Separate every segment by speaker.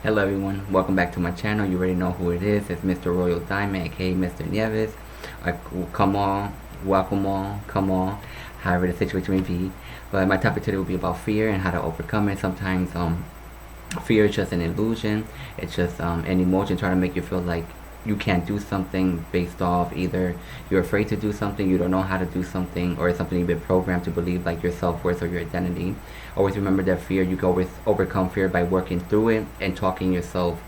Speaker 1: Hello everyone, welcome back to my channel. You already know who it is. It's Mr. Royal Diamond, aka Mr.RoyalNieves. Come on, welcome on, come on, however the situation may be. But my topic today will be about fear and how to overcome it. Sometimes fear is just an illusion. It's just an emotion trying to make you feel like you can't do something based off either you're afraid to do something, you don't know how to do something, or it's something you've been programmed to believe, like your self-worth or your identity. Always remember that fear, you can always overcome fear by working through it and talking yourself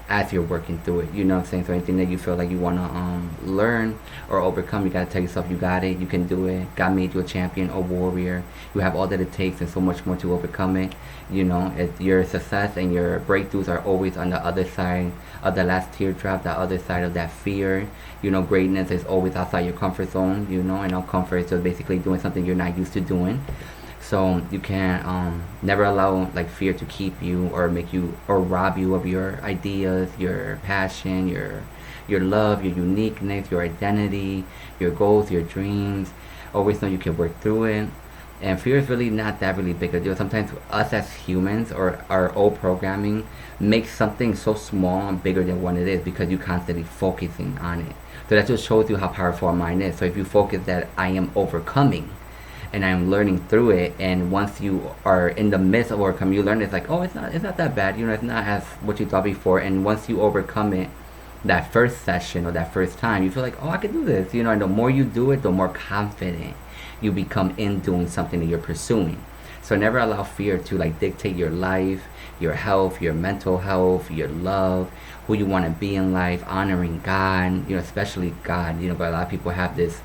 Speaker 1: as you're working through it. You know what I'm saying? So anything that you feel like you want to learn or overcome, you got to tell yourself you got it, you can do it. God made you a champion, a warrior. You have all that it takes and so much more to overcome it. You know, your success and your breakthroughs are always on the other side of the last teardrop, the other side of that fear. You know, greatness is always outside your comfort zone, you know, and our comfort is just basically doing something you're not used to doing. So you can't never allow like fear to keep you or make you or rob you of your ideas, your passion, your love, your uniqueness, your identity, your goals, your dreams. Always know you can work through it. And fear is really not that really big a deal. Sometimes us as humans or our old programming makes something so small bigger than what it is because you constantly focusing on it. So that just shows you how powerful our mind is. So if you focus that I am overcoming and I'm learning through it, and once you are in the midst of overcoming, you learn it's like, oh, it's not that bad, you know, it's not as what you thought before. And once you overcome it that first session or that first time, you feel like, oh, I can do this, you know. And the more you do it, the more confident you become in doing something that you're pursuing. So never allow fear to like dictate your life, your health, your mental health, your love, who you want to be in life, honoring God, you know, especially God, you know. But a lot of people have this,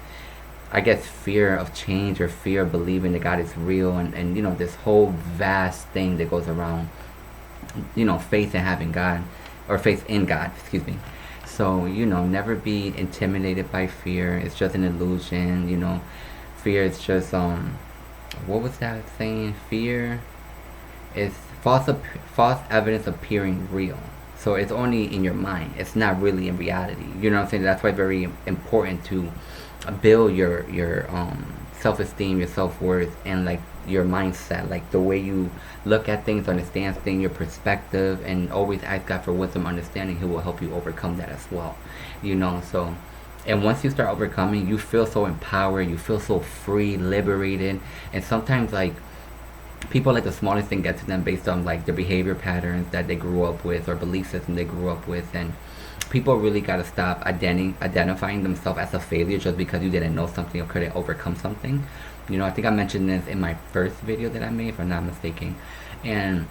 Speaker 1: I guess, fear of change or fear of believing that God is real, and you know, this whole vast thing that goes around, you know, faith in having God, or faith in God, excuse me. So, you know, never be intimidated by fear. It's just an illusion, you know. Fear is just what was that saying? Fear is false evidence appearing real. So it's only in your mind. It's not really in reality. You know what I'm saying? That's why it's very important to build your self-esteem, your self-worth, and like your mindset, like the way you look at things, understand things, your perspective, and always ask God for wisdom, understanding. He will help you overcome that as well. You know, so. And once you start overcoming, you feel so empowered, you feel so free, liberated. And sometimes like people, like the smallest thing gets to them based on like the behavior patterns that they grew up with or belief system they grew up with. And people really got to stop identifying themselves as a failure just because you didn't know something or couldn't overcome something. You know, I think I mentioned this in my first video that I made, if I'm not mistaken. And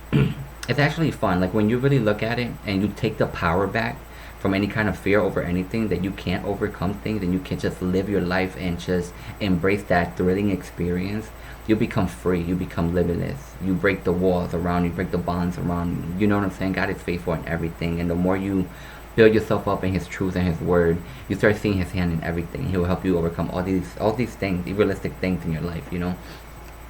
Speaker 1: it's actually fun, like when you really look at it and you take the power back from any kind of fear over anything, that you can't overcome things and you can just live your life and just embrace that thrilling experience. You become free, you become limitless, you break the walls around you, break the bonds around you. You know what I'm saying? God is faithful in everything, and the more you build yourself up in His truth and His word, you start seeing His hand in everything. He will help you overcome all these things, the realistic things in your life. You know,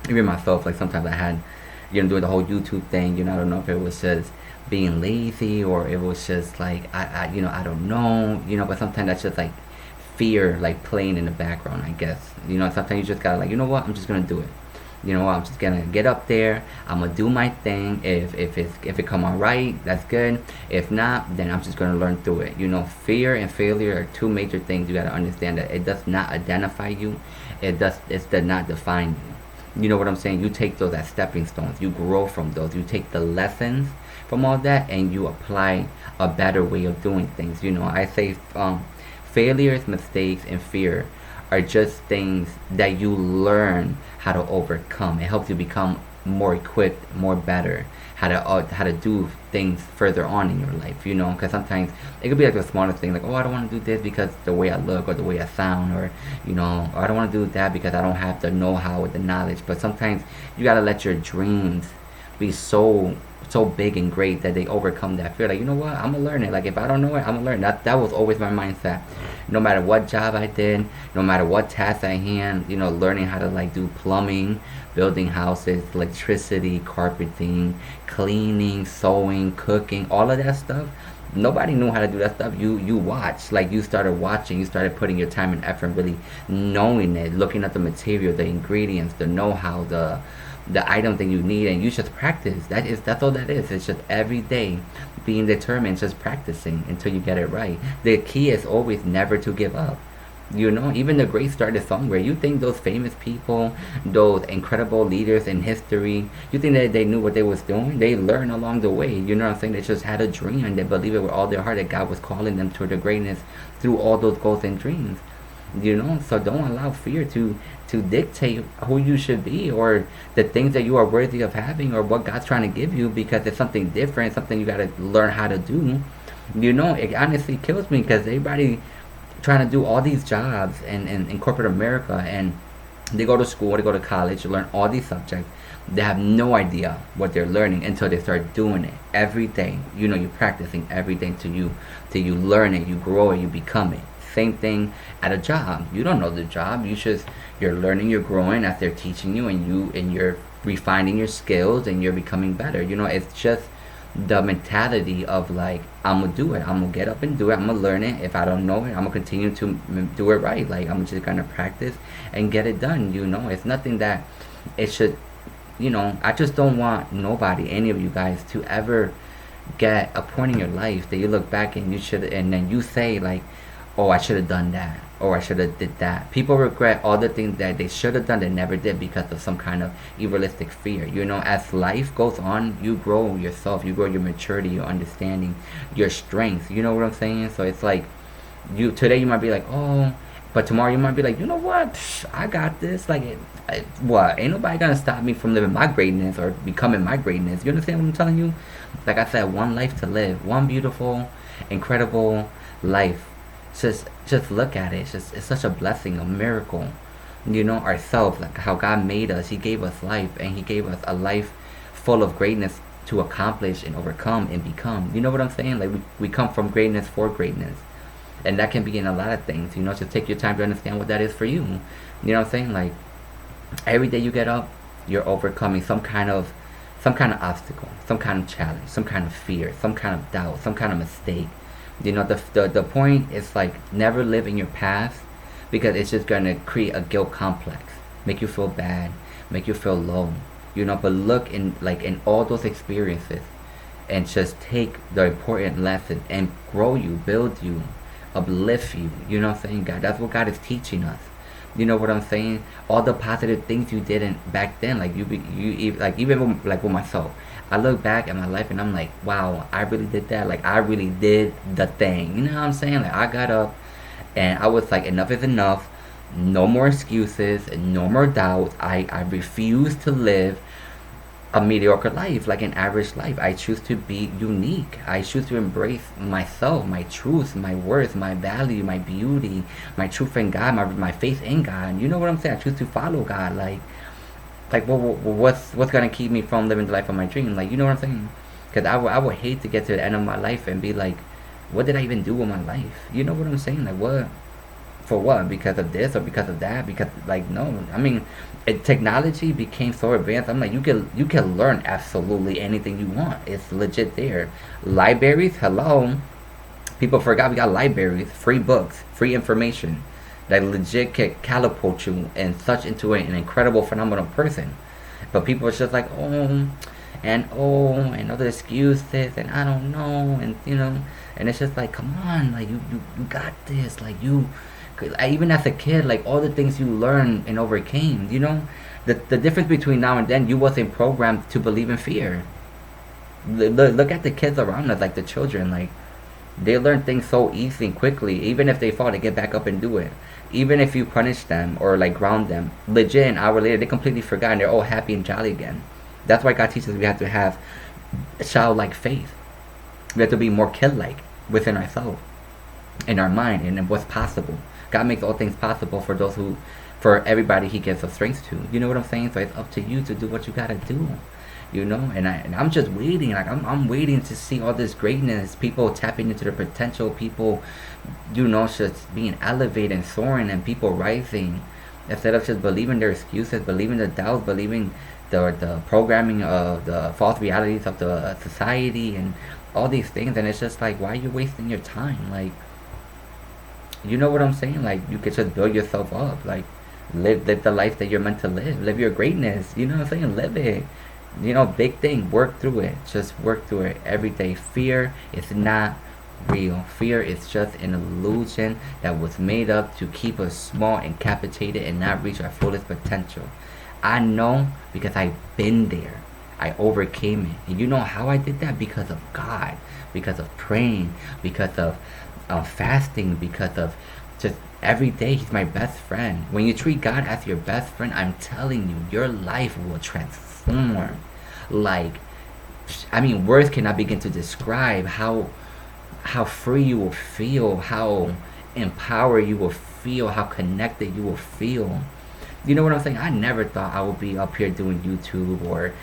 Speaker 1: even myself, like sometimes I had, you know, doing the whole YouTube thing. You know, I don't know if it was just being lazy or it was just like I you know, I don't know, you know. But sometimes that's just like fear, like playing in the background, I guess. You know, sometimes you just gotta, like, you know what, I'm just gonna do it. You know what, I'm just gonna get up there, I'm gonna do my thing. If it come out right, that's good. If not, then I'm just gonna learn through it. You know, fear and failure are two major things. You gotta understand that it does not identify you, it does not define you. You know what I'm saying? You take those as stepping stones, you grow from those, you take the lessons from all that and you apply a better way of doing things. You know, I say failures, mistakes, and fear are just things that you learn how to overcome. It helps you become more equipped, more better, how to do things further on in your life. You know, because sometimes it could be like the smallest thing, like, oh, I don't want to do this because the way I look or the way I sound, or you know, or I don't want to do that because I don't have the know-how or the knowledge. But sometimes you gotta let your dreams be so big and great that they overcome that fear. Like, you know what, I'm gonna learn it. Like, if I don't know it, I'm gonna learn. That was always my mindset. No matter what job I did, no matter what task I had, you know, learning how to like do plumbing, building houses, electricity, carpeting, cleaning, sewing, cooking, all of that stuff. Nobody knew how to do that stuff. You watched, like, you started watching, you started putting your time and effort, really knowing it, looking at the material, the ingredients, the know-how, the items that you need, and you just practice. That's all that is. It's just every day being determined, just practicing until you get it right. The key is always never to give up. Even the great started somewhere. You think those famous people, those incredible leaders in history, you think that they knew what they was doing? They learned along the way. You know what I'm saying? They just had a dream and they believe it with all their heart that God was calling them to their greatness through all those goals and dreams. So don't allow fear to dictate who you should be, or the things that you are worthy of having, or what God's trying to give you, because it's something different, something you got to learn how to do. It honestly kills me because everybody trying to do all these jobs in corporate America, and they go to school, they go to college, learn all these subjects. They have no idea what they're learning until they start doing it every day. You're practicing every day till you learn it, you grow it, you become it. Same thing at a job. You don't know the job. You're learning, you're growing as they're teaching you, and you're refining your skills, and you're becoming better. It's just the mentality of like, I'm gonna do it. I'm gonna get up and do it. I'm gonna learn it. If I don't know it, I'm gonna continue to do it right. Like, I'm just gonna practice and get it done. It's nothing that it should. I just don't want nobody, any of you guys, to ever get a point in your life that you look back and then you say like, oh, I should have done that, or I should have did that. People regret all the things that they should have done, they never did, because of some kind of egoistic fear. As life goes on, you grow yourself, you grow your maturity, your understanding, your strength. You know what I'm saying? So it's like, today you might be like, oh, but tomorrow you might be like, you know what? I got this. Like, what? Ain't nobody gonna stop me from living my greatness or becoming my greatness. You understand what I'm telling you? Like I said, one life to live, one beautiful, incredible life. Just look at it. It's such a blessing, a miracle. Ourselves, like how God made us. He gave us life, and He gave us a life full of greatness to accomplish and overcome and become. You know what I'm saying? Like, we come from greatness for greatness, and that can be in a lot of things. Just take your time to understand what that is for you. You know what I'm saying? Like, every day you get up, you're overcoming some kind of obstacle, some kind of challenge, some kind of fear, some kind of doubt, some kind of mistake. The point is like, never live in your past, because it's just gonna create a guilt complex, make you feel bad, make you feel low. But look in all those experiences, and just take the important lesson and grow you, build you, uplift you. You know what I'm saying? God, that's what God is teaching us. You know what I'm saying? All the positive things you did back then, like even with myself. I look back at my life and I'm like, wow, I really did that. Like, I really did the thing. You know what I'm saying? Like, I got up and I was like, enough is enough. No more excuses, no more doubts. I refuse to live a mediocre life, like an average life. I choose to be unique. I choose to embrace myself, my truth, my worth, my value, my beauty, my truth in God, my faith in God. You know what I'm saying? I choose to follow God. What's gonna keep me from living the life of my dream? Like, you know what I'm saying? Because I would hate to get to the end of my life and be like, what did I even do with my life? You know what I'm saying? Like, what? For what? Because of this or because of that? Because, like, no. I mean, technology became so advanced. I'm like, you can learn absolutely anything you want. It's legit there. Libraries, hello. People forgot we got libraries, free books, free information that legit can catapult you and such into an incredible, phenomenal person. But people are just like, and other excuses, and I don't know, and it's just like, come on, like, you got this, like, even as a kid, like, all the things you learned and overcame, the difference between now and then, you wasn't programmed to believe in fear. Look at the kids around us, like the children, like, they learn things so easily and quickly. Even if they fall, they get back up and do it. Even if you punish them or like ground them, legit an hour later they completely forgot and they're all happy and jolly again. That's why God teaches we have to have childlike faith. We have to be more kid-like within ourselves, in our mind, and in what's possible. God makes all things possible for everybody He gives us strength to. You know what I'm saying? So it's up to you to do what you gotta do. And I'm just waiting. Like, I'm waiting to see all this greatness, people tapping into their potential, people, just being elevated and soaring, and people rising, instead of just believing their excuses, believing the doubts, believing the programming of the false realities of the society and all these things. And it's just like, why are you wasting your time? Like, you know what I'm saying? Like, you could just build yourself up. Like, Live the life that you're meant to live. Live your greatness. You know what I'm saying? Live it. You know, big thing. Work through it. Just work through it every day. Fear is not real. Fear is just an illusion that was made up to keep us small and capitated and not reach our fullest potential. I know because I've been there. I overcame it. And you know how I did that? Because of God, because of praying, because of fasting, because of just every day He's my best friend. When you treat God as your best friend, I'm telling you, your life will transform. Like, I mean, words cannot begin to describe how free you will feel, how empowered you will feel, how connected you will feel. You know what I'm saying? I never thought I would be up here doing YouTube or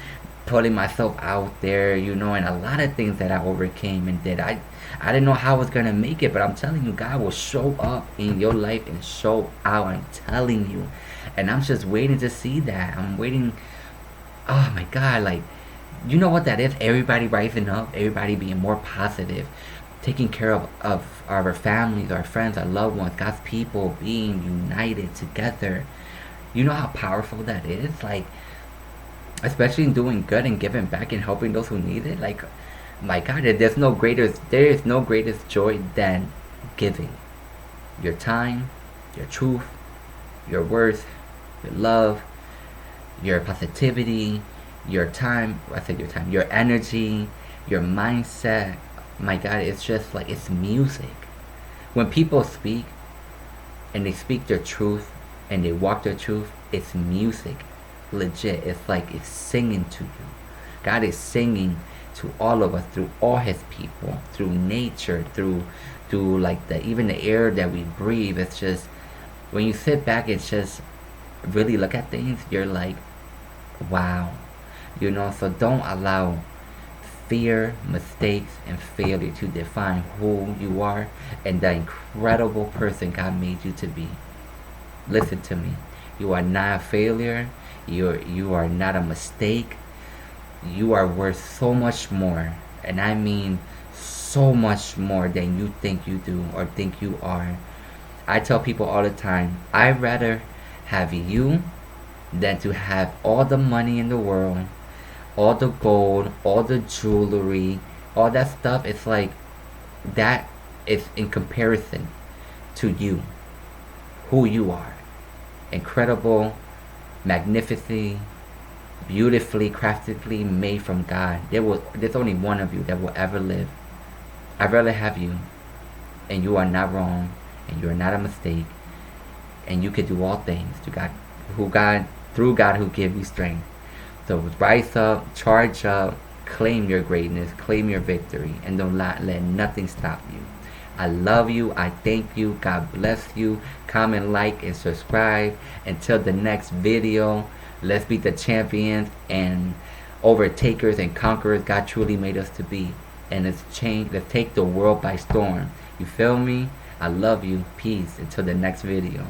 Speaker 1: putting myself out there, you know, and a lot of things that I overcame and did. I didn't know how I was gonna make it, but I'm telling you, God will show up in your life and show out. I'm telling you. And I'm just waiting to see that. I'm waiting. Oh my God, like, you know what that is? Everybody rising up, everybody being more positive, taking care of our families, our friends, our loved ones, God's people being united together. You know how powerful that is? Like, especially in doing good and giving back and helping those who need it. Like, my God, there is no greatest joy than giving your time, your truth, your worth, your love, your positivity, your time. I said your time, your energy, your mindset. My God, it's just like, it's music. When people speak and they speak their truth and they walk their truth, it's music. Legit. It's like it's singing to you. God is singing to all of us through all His people, through nature, through like the even the air that we breathe. It's just, when you sit back, it's just really look at things, you're like, wow. You know, so don't allow fear, mistakes, and failure to define who you are and the incredible person God made you to be. Listen to me. You are not a failure. You are not a mistake. You are worth so much more, and I mean so much more than you think you do or think you are. I tell people all the time, I'd rather have you than to have all the money in the world, all the gold, all the jewelry, all that stuff. It's like, that is in comparison to you, who you are. Incredible, magnificently, beautifully, craftedly made from God. There's only one of you that will ever live. I'd rather have you, and you are not wrong, and you are not a mistake, and you can do all things through God who gives you strength. So rise up, charge up, claim your greatness, claim your victory, and don't let nothing stop you. I love you. I thank you. God bless you. Comment, like, and subscribe. Until the next video, let's be the champions and overtakers and conquerors God truly made us to be. And let's take the world by storm. You feel me? I love you. Peace. Until the next video.